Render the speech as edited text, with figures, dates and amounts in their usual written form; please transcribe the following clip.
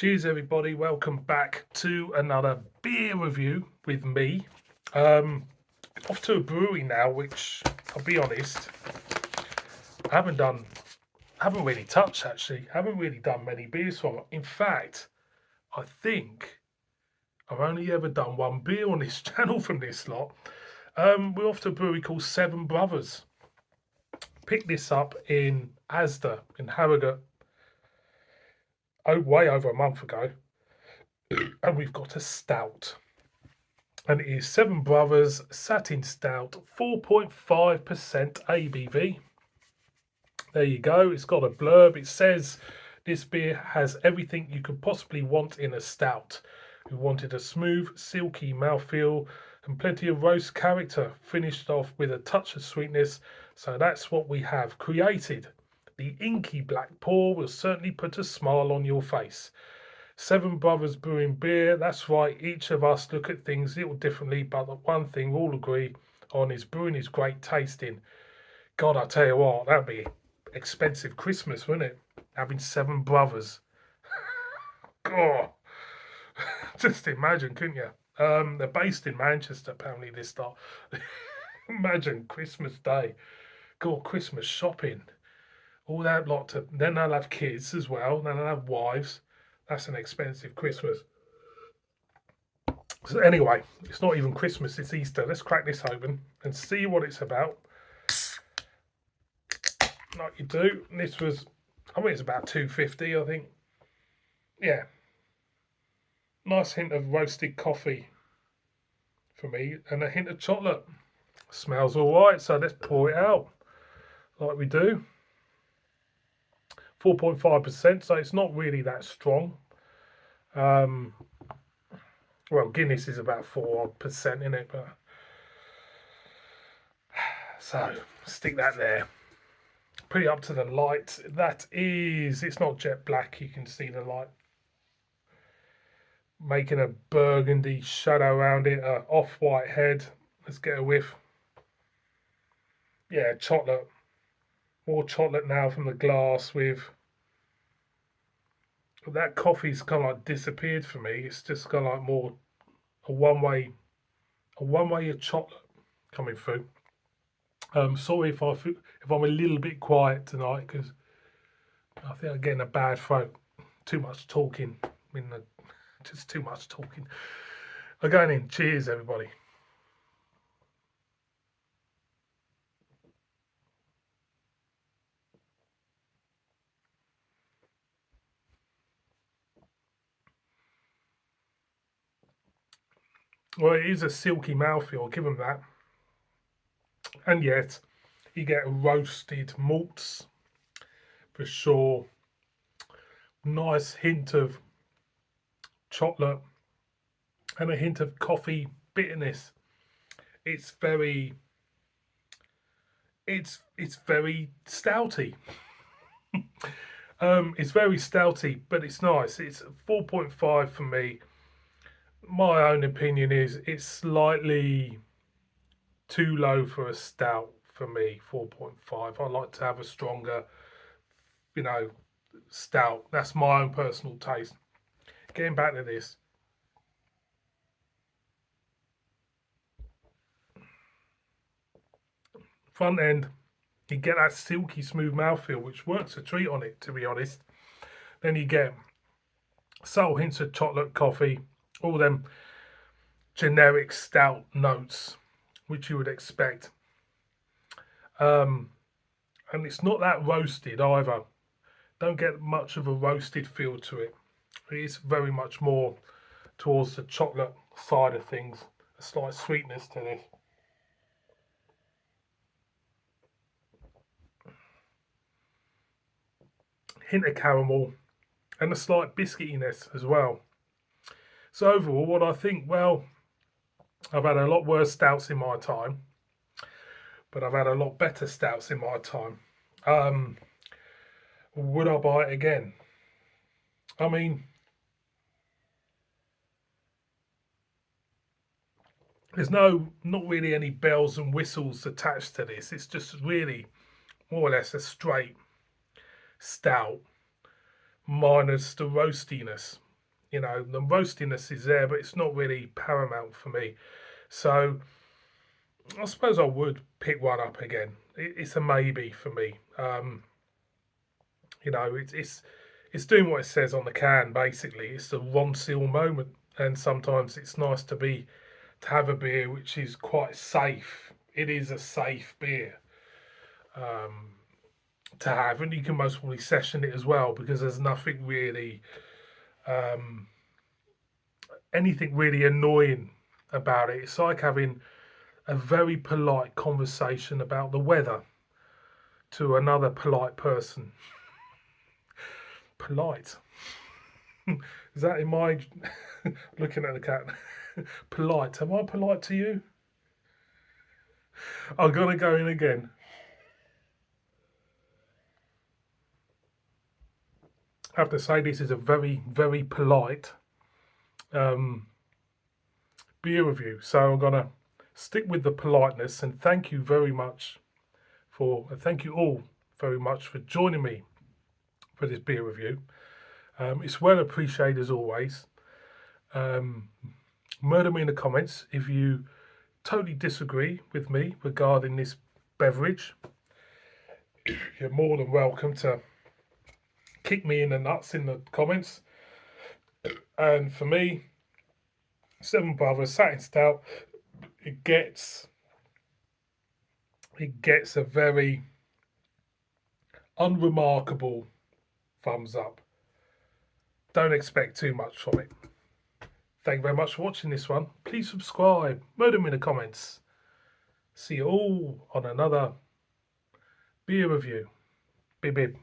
Cheers everybody, welcome back to another beer review with me. Off to a brewery now, which I'll be honest, I haven't really touched actually. I haven't really done many beers from it. In fact, I think I've only ever done one beer on this channel from this lot. We're off to a brewery called Seven Brothers. Picked this up in Asda in Harrogate, way over a month ago. And we've got a stout. And it is Seven Brothers Satin Stout, 4.5% ABV. There you go. It's got a blurb. It says this beer has everything you could possibly want in a stout. We wanted a smooth, silky mouthfeel and plenty of roast character, finished off with a touch of sweetness. So that's what we have created. The inky black pour will certainly put a smile on your face. Seven Brothers Brewing Beer, that's right, each of us look at things a little differently, but the one thing we all agree on is brewing is great tasting. God, I tell you what, that'd be expensive Christmas, wouldn't it? Having Seven Brothers. God, just imagine, couldn't you? They're based in Manchester, apparently, this start. Imagine Christmas Day. God, Christmas shopping. All that lot to, then they'll have kids as well, then they'll have wives. That's an expensive Christmas. So anyway, it's not even Christmas, it's Easter. Let's crack this open and see what it's about. Like you do. This was, I think it's about £2.50, I think. Yeah. Nice hint of roasted coffee for me and a hint of chocolate. Smells all right, so let's pour it out like we do. 4.5%, so it's not really that strong. Well, Guinness is about 4% in it, but so stick that there. Put it up to the light. That is, it's not jet black. You can see the light making a burgundy shadow around it. Off-white head. Let's get a whiff. Yeah, chocolate. More chocolate now from the glass with that coffee's kind of like disappeared for me. It's just kind of like more a one-way of chocolate coming through. Sorry if I'm a little bit quiet tonight because I think I'm getting a bad throat. Too much talking. Just too much talking. I'm going in. Cheers, everybody. Well, it is a silky mouthfeel, I'll give them that. And yet, you get roasted malts for sure. Nice hint of chocolate and a hint of coffee bitterness. It's very stouty. It's very stouty, but it's nice. It's 4.5 for me. My own opinion is it's slightly too low for a stout for me. 4.5. I like to have a stronger, stout. That's my own personal taste. Getting back to this. Front end, you get that silky smooth mouthfeel, which works a treat on it, to be honest. Then you get subtle hints of chocolate, coffee, all them generic stout notes, which you would expect. And it's not that roasted either. Don't get much of a roasted feel to it. It is very much more towards the chocolate side of things. A slight sweetness to this. Hint of caramel and a slight biscuitiness as well. So overall, what I think, well, I've had a lot worse stouts in my time, but I've had a lot better stouts in my time. Would I buy it again? I mean, there's not really any bells and whistles attached to this. It's just really more or less a straight stout minus the roastiness. You know, the roastiness is there, but it's not really paramount for me. So I suppose I would pick one up again. It's a maybe for me. You know, it's doing what it says on the can. Basically, it's a Ron Seal moment, and sometimes it's nice to have a beer which is quite safe. It is a safe beer to have, and you can most probably session it as well because there's nothing really, um, anything really annoying about it. It's like having a very polite conversation about the weather to another polite person. Polite. Is that in my looking at the cat? Polite. Am I polite to you? I'm gonna go in again. I have to say this is a very, very polite um, beer review. So I'm gonna stick with the politeness and thank you very much thank you all very much for joining me for this beer review. It's well appreciated as always. Murder me in the comments if you totally disagree with me regarding this beverage. You're more than welcome to kick me in the nuts in the comments. And for me, Seven Brothers Satin Stout, it gets a very unremarkable thumbs up. Don't expect too much from it. Thank you very much for watching this one. Please subscribe, murder me in the comments. See you all on another beer review. Bib bib.